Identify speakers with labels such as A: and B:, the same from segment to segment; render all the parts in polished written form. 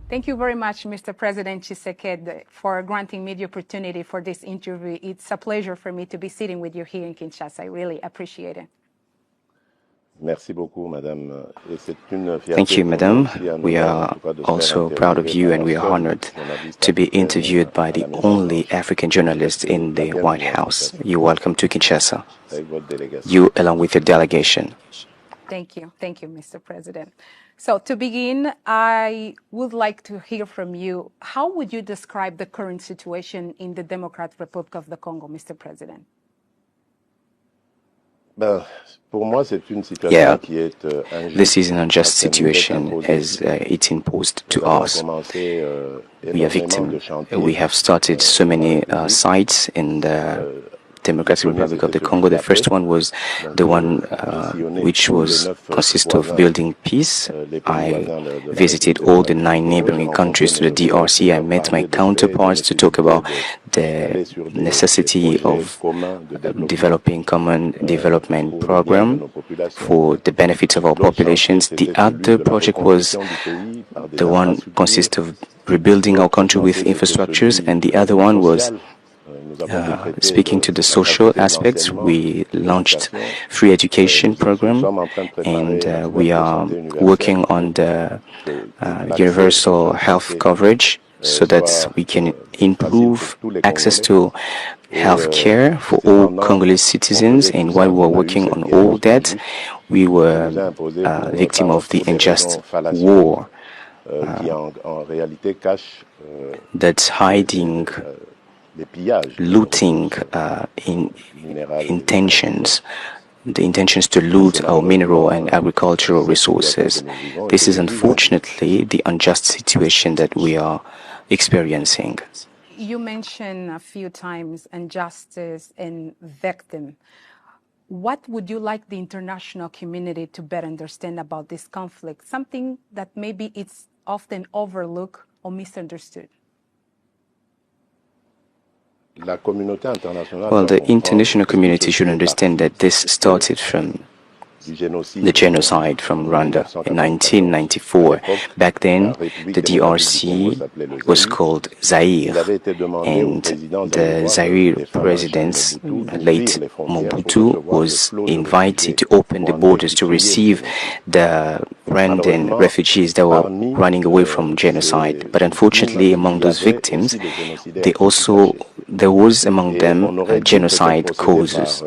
A: Thank you very much, Mr. President Tshisekedi, for granting me the opportunity for this interview. It's a pleasure for me to be sitting with you here in Kinshasa. I really appreciate it.
B: Thank you, Madam. We are also proud of you and we are honored to be interviewed by the only African journalist in the White House. You're welcome to Kinshasa, you along with your delegation.
A: Thank you. Thank you, Mr. President. So to begin, I would like to hear from you. How would you describe the current situation in the Democratic Republic of the Congo, Mr. President?
B: Yeah, this is an unjust situation as it's imposed to us. We are victims. We have started so many sites in the Democratic Republic of the Congo. The first one was the one which was consist of building peace. I visited all the 9 neighboring countries to the DRC. I met my counterparts to talk about the necessity of developing common development program for the benefits of our populations. The other project was the one consist of rebuilding our country with infrastructures, and the other one was speaking to the social aspects. We launched free education program, and we are working on the universal health coverage so that we can improve access to health care for all Congolese citizens. And while we were working on all that, we were victim of the unjust war that's hiding looting intentions, the intentions to loot our mineral and agricultural resources. This is unfortunately the unjust situation that we are experiencing.
A: You mentioned a few times injustice and victim. What would you like the international community to better understand about this conflict? Something that maybe it's often overlooked or misunderstood.
B: Well, the international community should understand that this started from the genocide from Rwanda in 1994. Back then, the DRC was called Zaire, and the Zaire president, late Mobutu, was invited to open the borders to receive the Rwandan refugees that were running away from genocide. But unfortunately, among those victims, there was among them genocide causes,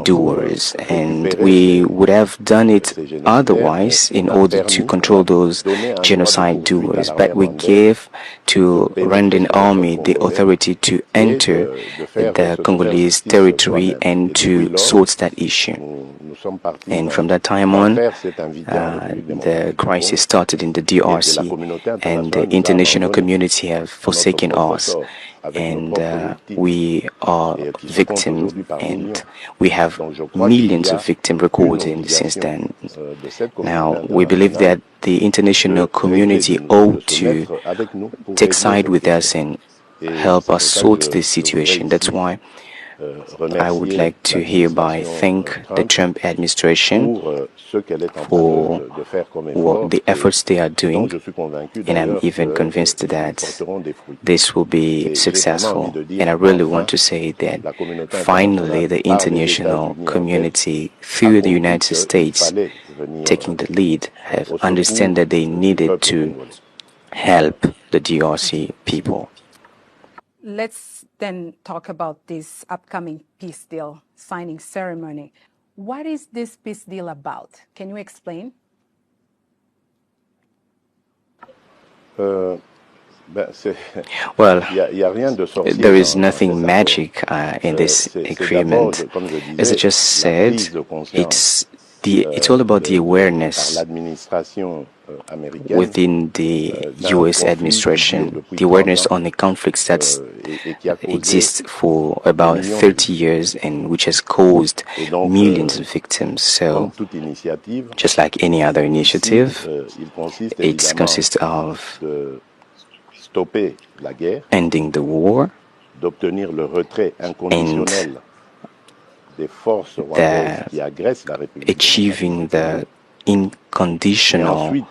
B: doers, and we would have done it otherwise in order to control those genocide doers. But we gave to Rwandan army the authority to enter the Congolese territory and to sort that issue. And from that time on, the crisis started in the DRC, and the international community have forsaken us. And we are victims, and we have millions of victims recorded since then. Now, we believe that the international community ought to take side with us and help us sort this situation. That's why I would like to hereby thank the Trump administration for the efforts they are doing, and I'm even convinced that this will be successful. And I really want to say that finally the international community, through the United States taking the lead, have understood that they needed to help the DRC people.
A: Let's then talk about this upcoming peace deal signing ceremony. What is this peace deal about? Can you explain?
B: Well, there is nothing magic in this agreement. As I just said, it's all about the awareness within the U.S. administration, the awareness on the conflicts that exists for about 30 years and which has caused millions of victims. So, just like any other initiative, it consists of ending the war and achieving the unconditional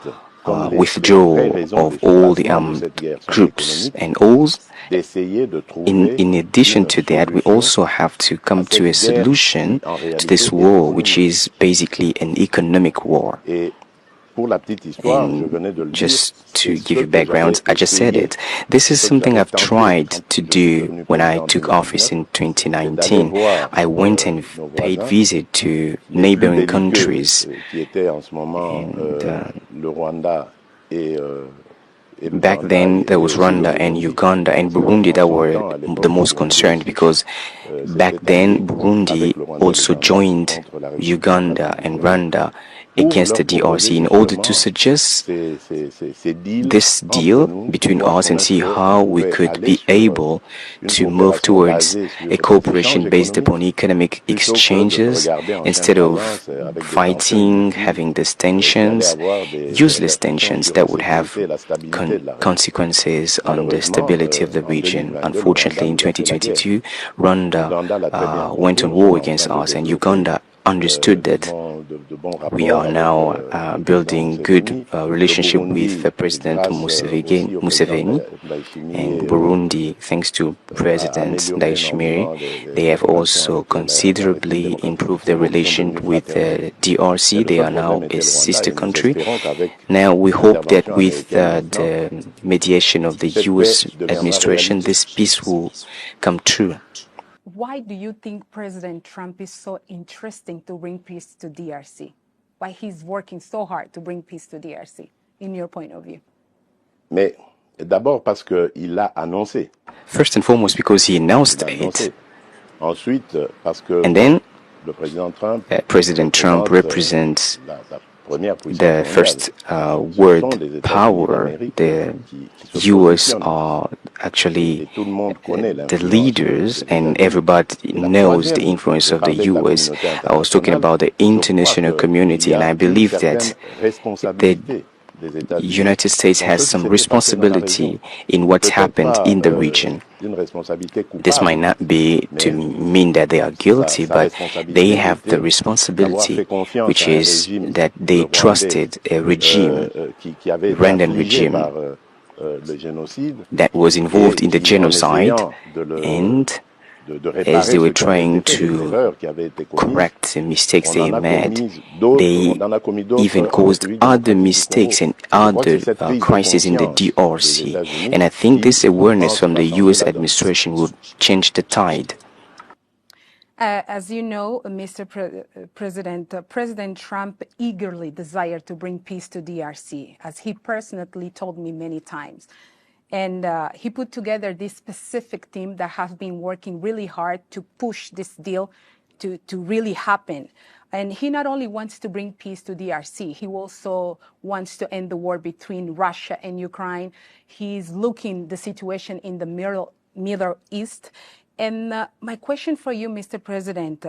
B: withdrawal of all the armed groups and all. In addition to that, we also have to come to a solution to this war, which is basically an economic war. And just to give you background, I just said it. This is something I've tried to do when I took office in 2019. I went and paid visit to neighboring countries. And back then, there was Rwanda and Uganda and Burundi that were the most concerned, because back then, Burundi also joined Uganda and Rwanda against the DRC in order to suggest this deal between us and see how we could be able to move towards a cooperation based upon economic exchanges instead of fighting, having these tensions, useless tensions that would have consequences on the stability of the region. Unfortunately, in 2022, Rwanda went on war against us, and Uganda understood that we are now building good relationship with President Museveni, and Burundi, thanks to President Ndayishimiye, they have also considerably improved their relation with the DRC. They are now a sister country. Now we hope that with the mediation of the U.S. administration, this peace will come true.
A: Why do you think President Trump is so interesting to bring peace to DRC? Why he's working so hard to bring peace to DRC, in your point of view?
B: First and foremost, because he announced it. And then President Trump represents the first world power. The U.S. are actually the leaders, and everybody knows the influence of the U.S. I was talking about the international community, and I believe that the United States has some responsibility in what's happened in the region. This might not be to mean that they are guilty, but they have the responsibility, which is that they trusted a regime, Rwandan regime, that was involved in the genocide, and as they were trying to correct the mistakes they made, they even caused other mistakes and other crises in the DRC. And I think this awareness from the U.S. administration will change the tide.
A: As you know, Mr. President Trump eagerly desired to bring peace to DRC, as he personally told me many times. And he put together this specific team that has been working really hard to push this deal to really happen. And he not only wants to bring peace to DRC, he also wants to end the war between Russia and Ukraine. He's looking the situation in the Middle East. And my question for you, Mr. President,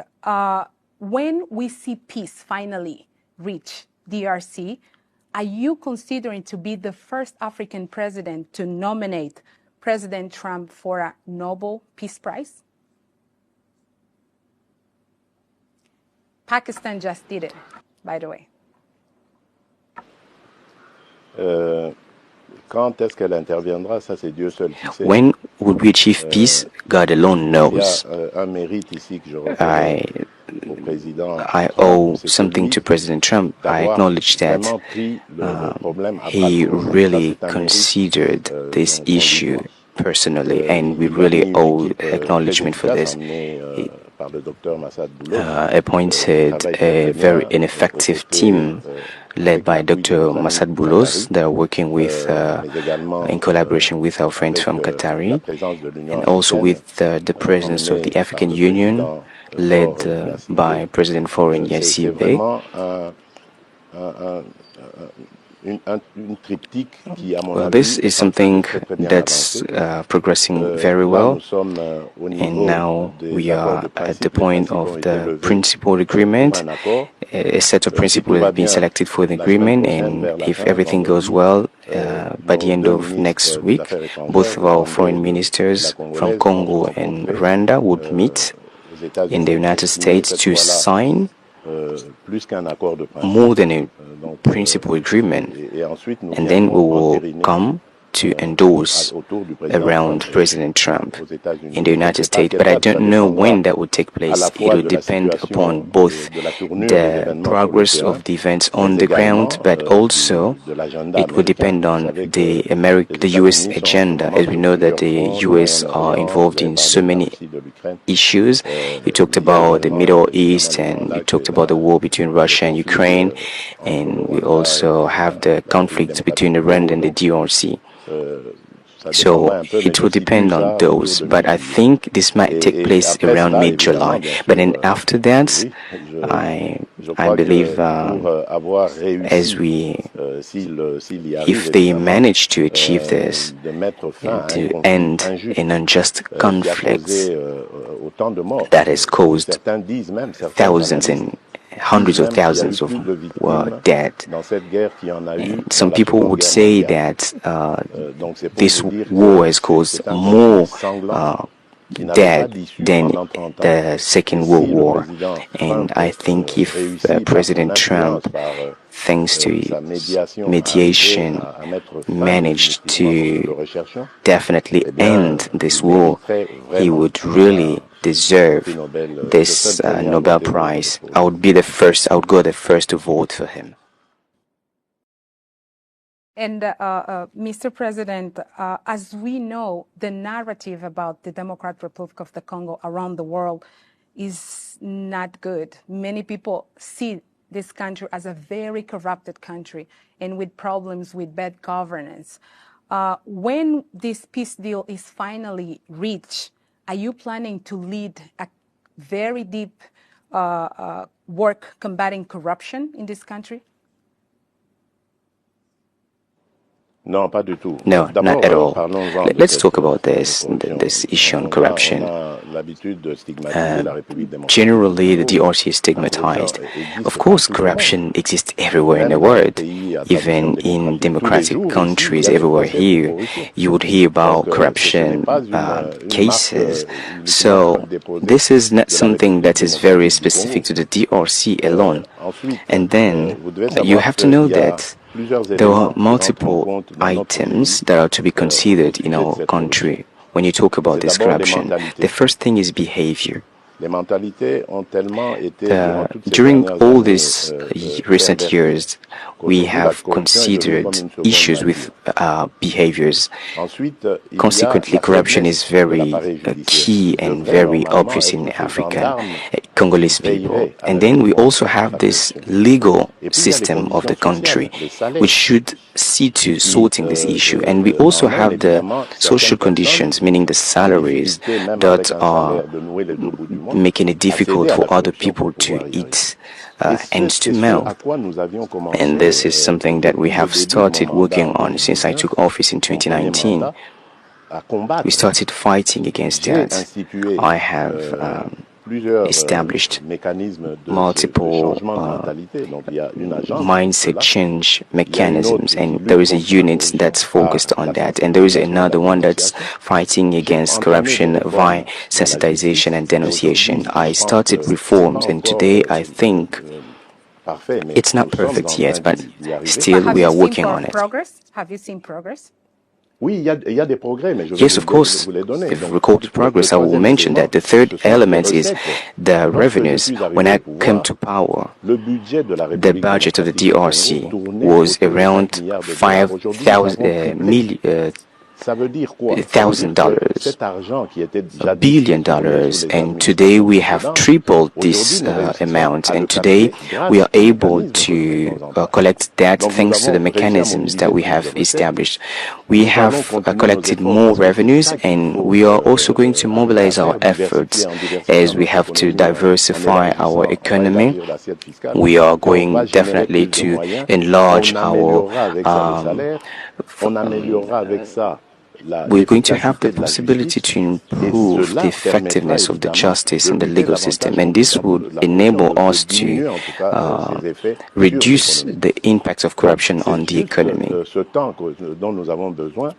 A: when we see peace finally reach DRC, are you considering to be the first African president to nominate President Trump for a Nobel Peace Prize? Pakistan just did it, by the way.
B: When would we achieve peace? God alone knows. I owe something to President Trump. I acknowledge that he really considered this issue personally, and we really owe acknowledgement for this. He appointed a very ineffective team led by Dr. Massad Boulos. They are working with, in collaboration with our friends from Qatari, and also with the presence of the African Union, led by President Faure Gnassingbé. Well, this is something that's progressing very well, and now we are at the point of the principal agreement. A set of principles have been selected for the agreement, and if everything goes well, by the end of next week, both of our foreign ministers from Congo and Rwanda would meet in the United States to sign more than a principal agreement, and then we will come to endorse around President Trump in the United States. But I don't know when that would take place. It will depend upon both the progress of the events on the ground, but also it will depend on the U.S. agenda. As we know that the U.S. are involved in so many issues. You talked about the Middle East, and you talked about the war between Russia and Ukraine, and we also have the conflict between Rwanda and the DRC. So it will depend on those, but I think this might take place around mid-July. But then after that, I believe if they manage to achieve this, to end an unjust conflict that has caused thousands and hundreds of thousands of were dead. And some people would say that this war has caused more dead than the Second World War. And I think if President Trump, thanks to his mediation, managed to definitely end this war, he would really deserve this Nobel Prize. I would go the first to vote for him.
A: And Mr. President, as we know, the narrative about the Democratic Republic of the Congo around the world is not good. Many people see this country as a very corrupted country and with problems with bad governance. When this peace deal is finally reached, are you planning to lead a very deep work combating corruption in this country?
B: No, not at all. Let's talk about this issue on corruption. Generally, the DRC is stigmatized. Of course, corruption exists everywhere in the world. Even in democratic countries everywhere here, you would hear about corruption cases. So this is not something that is very specific to the DRC alone. And then you have to know that there are multiple items that are to be considered in our country when you talk about this corruption. The first thing is behavior. During all these recent years, we have considered issues with behaviors. Consequently, corruption is very key and very obvious in Africa, Congolese people. And then we also have this legal system of the country, which should see to sorting this issue. And we also have the social conditions, meaning the salaries that are making it difficult for other people to eat ends to mouth. And this is something that we have started working on since I took office in 2019. We started fighting against that. I have established multiple mindset change mechanisms, and there is a unit that's focused on that, and there is another one that's fighting against corruption via sensitization and denunciation. I started reforms, and today I think it's not perfect yet, but still we are working on it.
A: Have you seen progress?
B: Yes, of course, we've recorded progress. I will mention that the third element is the revenues. When I came to power, the budget of the DRC was around $1,000 billion, and today we have tripled this amount, and today we are able to collect that thanks to the mechanisms that we have established. We have collected more revenues, and we are also going to mobilize our efforts as we have to diversify our economy. We are going definitely to enlarge our we're going to have the possibility to improve the effectiveness of the justice and the legal system, and this would enable us to reduce the impact of corruption on the economy.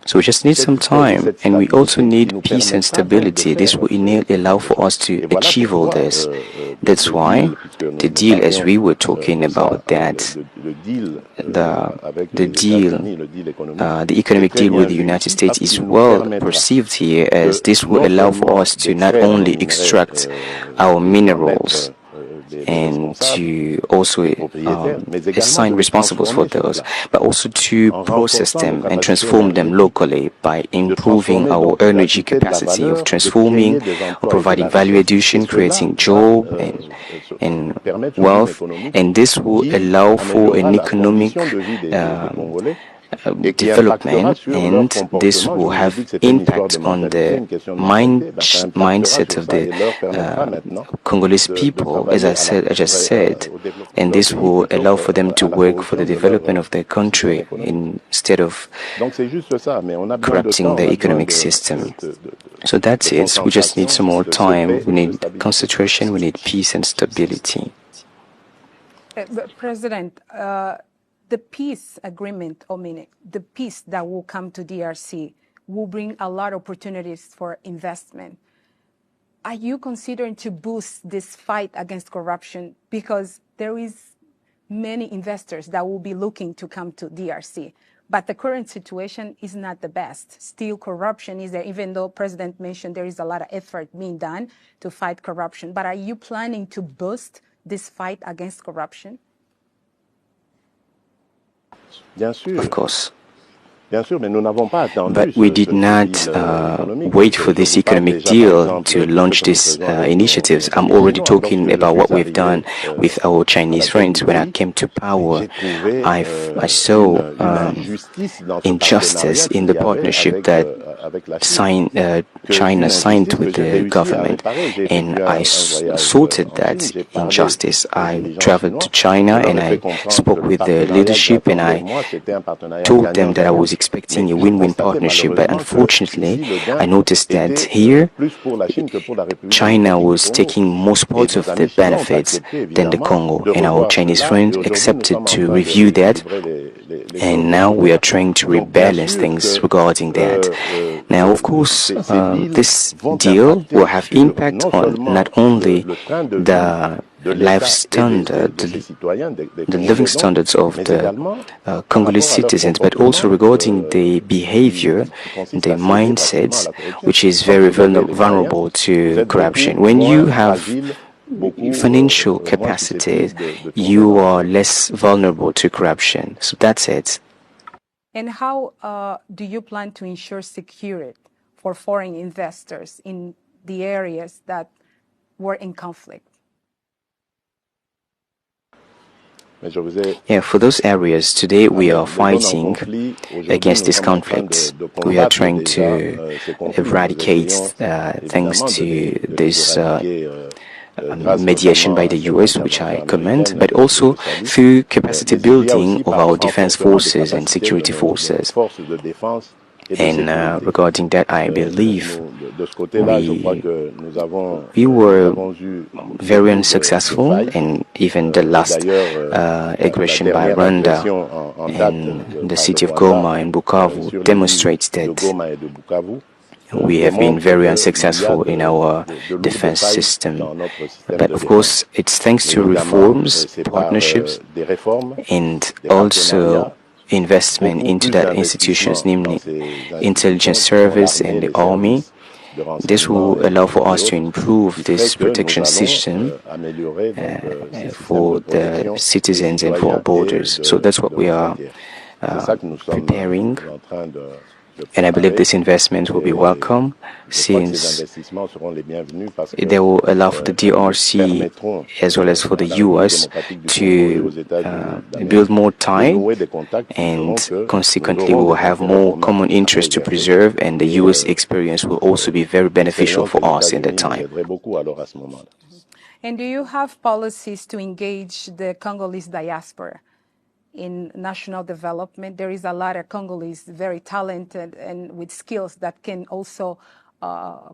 B: So we just need some time, and we also need peace and stability. This will allow for us to achieve all this. That's why the deal, as we were talking about that, the economic deal with the United States is well perceived here, as this will allow for us to not only extract our minerals and to also assign responsibles for those, but also to process them and transform them locally by improving our energy capacity of transforming or providing value addition, creating job and wealth, and this will allow for an economic development, and this will have impact on the mindset of the Congolese people, as I just said, and this will allow for them to work for the development of their country instead of corrupting the economic system. So that's it. We just need some more time. We need concentration. We need peace and stability.
A: President, the peace agreement, the peace that will come to DRC will bring a lot of opportunities for investment. Are you considering to boost this fight against corruption? Because there is many investors that will be looking to come to DRC. But the current situation is not the best. Still, corruption is there, even though President mentioned there is a lot of effort being done to fight corruption. But are you planning to boost this fight against corruption?
B: Of course. But we did not wait for this economic deal to launch these initiatives. I'm already talking about what we've done with our Chinese friends. When I came to power, I saw injustice in the partnership that China signed with the government, and I sorted that injustice. I traveled to China and I spoke with the leadership, and I told them that I was expecting a win-win partnership, but unfortunately I noticed that here China was taking most parts of the benefits than the Congo, and our Chinese friends accepted to review that, and now we are trying to rebalance things regarding that. Now, of course, this deal will have impact on not only the life standard, the living standards of the Congolese citizens, but also regarding the behavior, the mindsets, which is very vulnerable to corruption. When you have financial capacity, you are less vulnerable to corruption. So that's it.
A: And how do you plan to ensure security for foreign investors in the areas that were in conflict?
B: Yeah, for those areas, today we are fighting against these conflicts. We are trying to eradicate thanks to this mediation by the US, which I commend, but also through capacity building of our defense forces and security forces. And regarding that, I believe we were very unsuccessful, and even the last aggression by Rwanda and the city of Goma and Bukavu demonstrates that we have been very unsuccessful in our defense system. But of course, it's thanks to reforms, partnerships, and also investment into that institutions, namely intelligence service and the army. This will allow for us to improve this protection system for the citizens and for our borders. So that's what we are preparing. And I believe this investment will be welcome, since they will allow for the DRC as well as for the US to build more ties, and consequently we will have more common interests to preserve, and the US experience will also be very beneficial for us in that time.
A: And do you have policies to engage the Congolese diaspora in national development. There is a lot of Congolese very talented and with skills that can also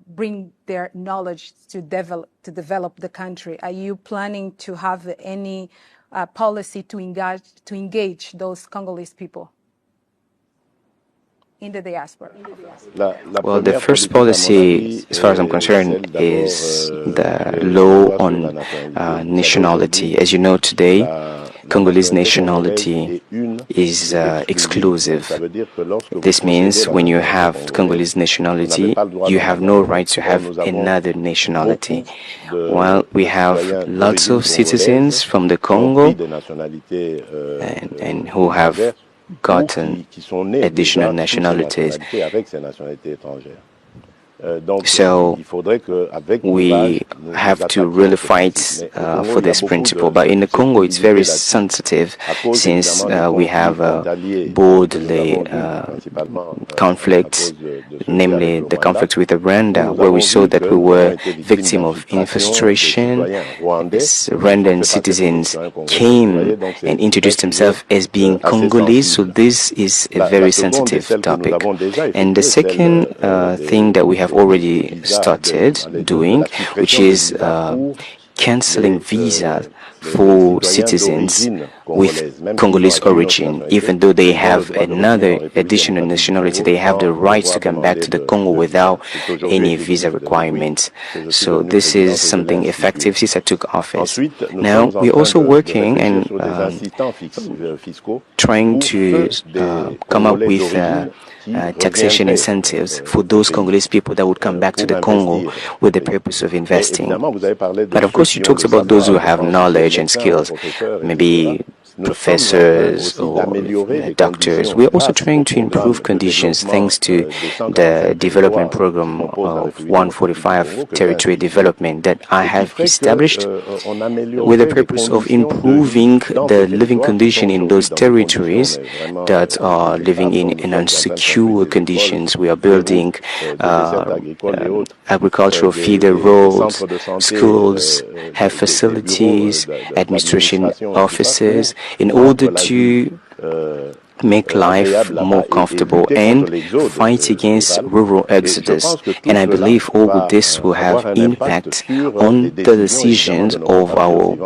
A: bring their knowledge to develop the country. Are you planning to have any policy to engage those Congolese people in the diaspora?
B: Well, the first policy, as far as I'm concerned, is the law on nationality. As you know, today, Congolese nationality is exclusive. This means when you have Congolese nationality, you have no right to have another nationality. While we have lots of citizens from the Congo and who have gotten additional nationalities. So we have to really fight for this principle. But in the Congo, it's very sensitive since we have borderline conflicts, namely the conflict with Rwanda, where we saw that we were victim of infiltration. These Rwandan citizens came and introduced themselves as being Congolese, so this is a very sensitive topic. And the second thing that we have already started doing, which is cancelling visas for citizens with Congolese origin. Even though they have another additional nationality, they have the right to come back to the Congo without any visa requirements. So this is something effective since I took office. Now, we're also working and trying to come up with taxation incentives for those Congolese people that would come back to the Congo with the purpose of investing. But of course, you talked about those who have knowledge and skills, maybe professors or doctors. We're also trying to improve conditions thanks to the development program of 145 territory development that I have established with the purpose of improving the living condition in those territories that are living in unsecure conditions. We are building agricultural feeder roads, schools, have facilities, administration offices, in order to make life more comfortable and fight against rural exodus. And I believe all of this will have impact on the decisions of our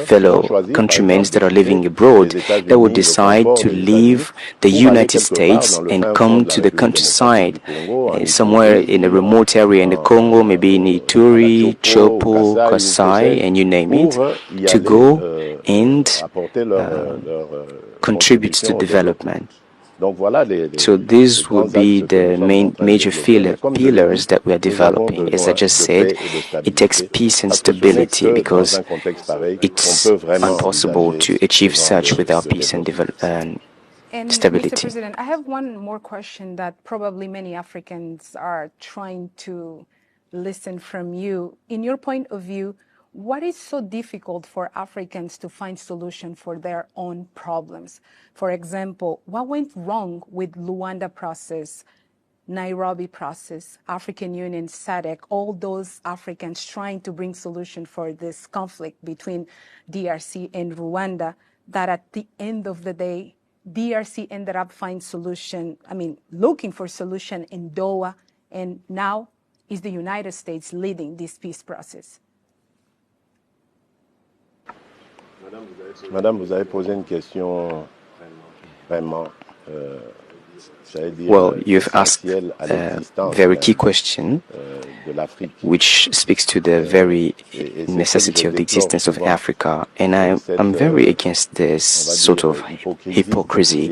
B: fellow countrymen that are living abroad that will decide to leave the United States and come to the countryside, somewhere in a remote area in the Congo, maybe in Ituri, Chopo, Kasai, and you name it, to go and contributes to development. So these will be the major pillars that we are developing. As I just said, it takes peace and stability because it's impossible to achieve such without peace and stability.
A: Mr. President, I have one more question that probably many Africans are trying to listen from you. In your point of view, what is so difficult for Africans to find solutions for their own problems? For example, what went wrong with Luanda process, Nairobi process, African Union, SADC, all those Africans trying to bring solution for this conflict between DRC and Rwanda, that at the end of the day, DRC ended up looking for solution in Doha, and now is the United States leading this peace process?
C: Madame, vous avez posé une question vraiment,
B: well, you've asked a very key question, which speaks to the very necessity of the existence of Africa. And I'm very against this sort of hypocrisy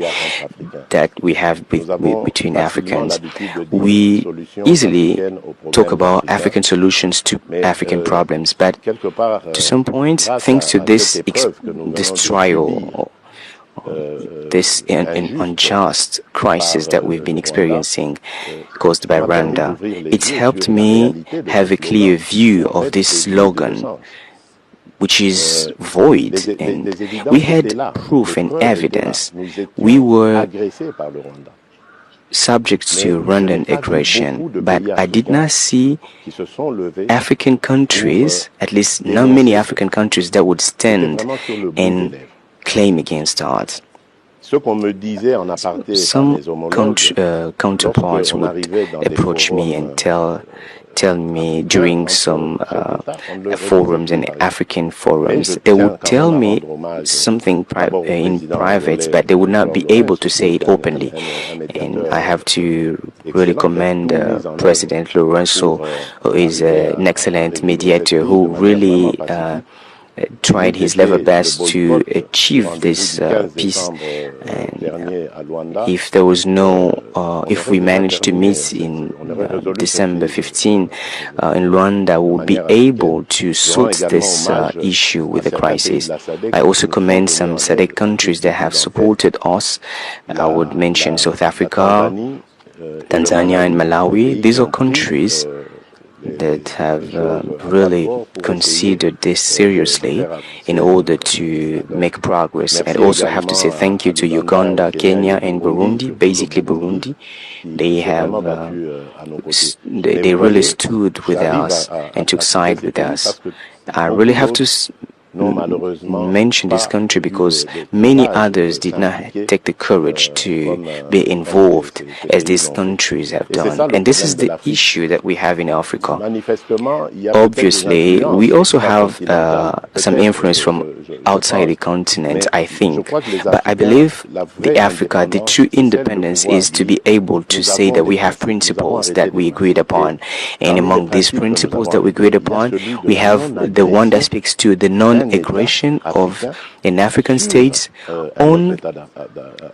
B: that we have between Africans. We easily talk about African solutions to African problems, but to some point, thanks to this trial, this unjust crisis that we've been experiencing caused by Rwanda, it's helped me have a clear view of this slogan, which is void. And we had proof and evidence. We were subject to Rwandan aggression, but I did not see African countries, at least not many African countries, that would stand and claim against us. Some counterparts would approach me and tell me during some forums and African forums, they would tell me something in private, but they would not be able to say it openly. And I have to really commend President Lorenzo, who is an excellent mediator, who really tried his level best to achieve this peace. And if there was if we managed to meet in December 15 in Rwanda, we would be able to sort this issue with the crisis. I also commend some SADC countries that have supported us. I would mention South Africa, Tanzania, and Malawi. These are countries that have really considered this seriously in order to make progress. And also have to say thank you to Uganda, Kenya, and Burundi, basically Burundi. They have they really stood with us and took side with us. I really have to mention this country because many others did not take the courage to be involved as these countries have done. And this is the issue that we have in Africa. Obviously, we also have some influence from outside the continent, I think. But I believe the true independence is to be able to say that we have principles that we agreed upon. And among these principles that we agreed upon, we have the one that speaks to the non-aggression of an African state on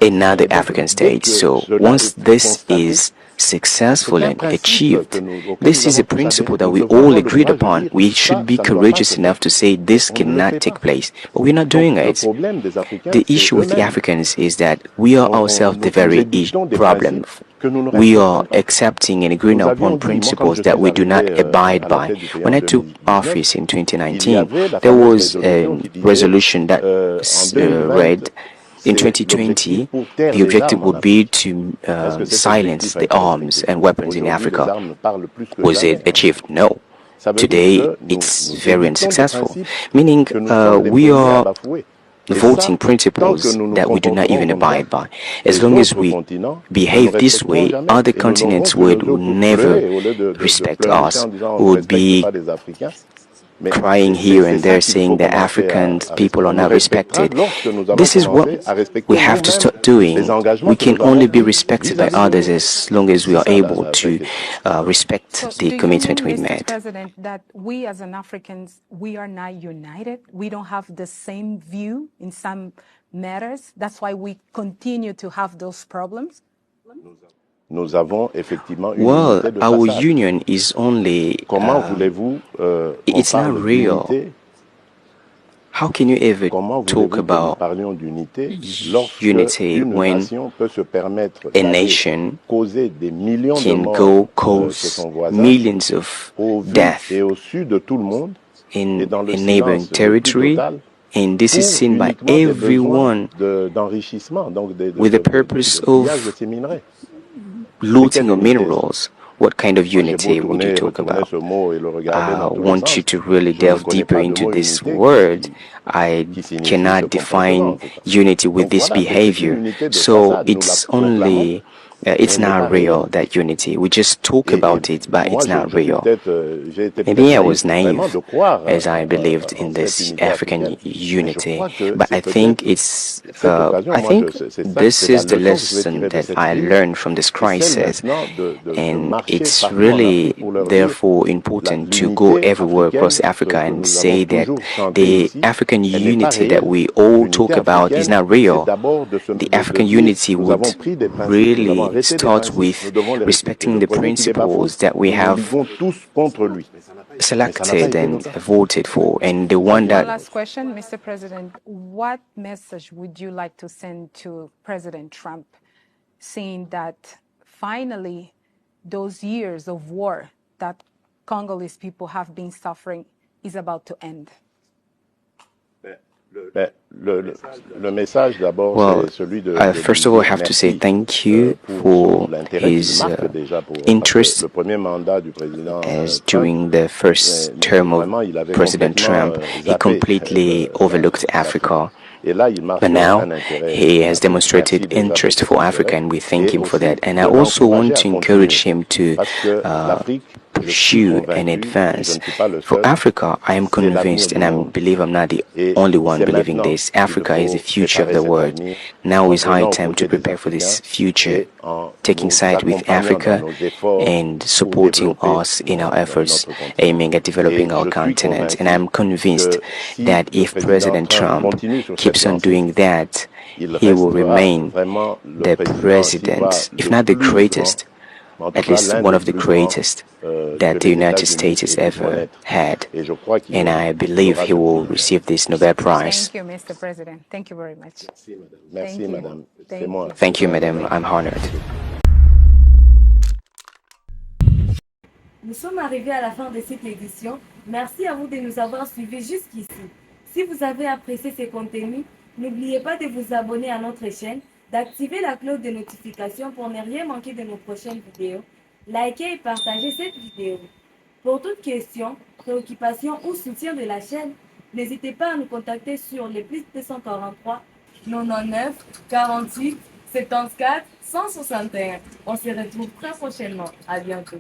B: another African state. So once this is successful and achieved, this is a principle that we all agreed upon. We should be courageous enough to say this cannot take place, but we're not doing it. The issue with the Africans is that we are ourselves the very problem. We are accepting and agreeing upon principles that we do not abide by. When I took office in 2019, there was a resolution that read, in 2020, the objective would be to silence the arms and weapons in Africa. Was it achieved? No. Today, it's very unsuccessful, meaning we are voting principles that we do not even abide by. As long as we behave this way, other continents would never respect us, would be crying here and there saying that African people are not respected. This is what we have to start doing. We can only be respected by others as long as we are able to respect the commitment we made.
A: President, that we as an Africans, we are not united. We don't have the same view in some matters. That's why we continue to have those problems.
B: Well, our union is only, it's not real. How can you ever talk about unity when a nation can go cause millions of deaths in a neighboring territory? And this is seen by everyone with the purpose of looting of minerals. What kind of unity would you talk about? I want you to really delve deeper into this word. I cannot define unity with this behavior. So it's only, it's not real, that unity. We just talk about it, but it's not real. Maybe I was naive as I believed in this African unity, but I think it's, I think this is the lesson that I learned from this crisis, and it's really therefore important to go everywhere across Africa and say that the African unity that we all talk about is not real. The African unity would really starts with respecting the principles that we have selected and voted for, and the one that...
A: Last question, Mr. President. What message would you like to send to President Trump, saying that finally those years of war that Congolese people have been suffering is about to end?
B: Well, first of all, I have to say thank you for his interest, as during the first term of President Trump, he completely overlooked Africa. But now he has demonstrated interest for Africa, and we thank him for that. And I also want to encourage him to pursue and advance. For Africa, I am convinced, and I believe I'm not the only one believing this, Africa is the future of the world. Now is high time to prepare for this future, taking side with Africa and supporting us in our efforts aiming at developing our continent. And I'm convinced that if President Trump keeps on doing that, he will remain the president, if not the greatest, at least one of the greatest that the United States has ever had. And I believe he will receive this Nobel Prize.
A: Thank you, Mr. President. Thank you very much.
C: Merci, madame.
B: Thank you, madam. I'm honored.
D: Nous sommes arrivés à la fin de cette édition. Merci à vous de nous avoir suivis jusqu'ici. Si vous avez apprécié ces contenus, n'oubliez pas de vous abonner à notre chaîne, d'activer la cloche de notification pour ne rien manquer de nos prochaines vidéos. Likez et partagez cette vidéo. Pour toute question, préoccupation ou soutien de la chaîne, n'hésitez pas à nous contacter sur le +243 99 48 74 161. On se retrouve très prochainement. À bientôt.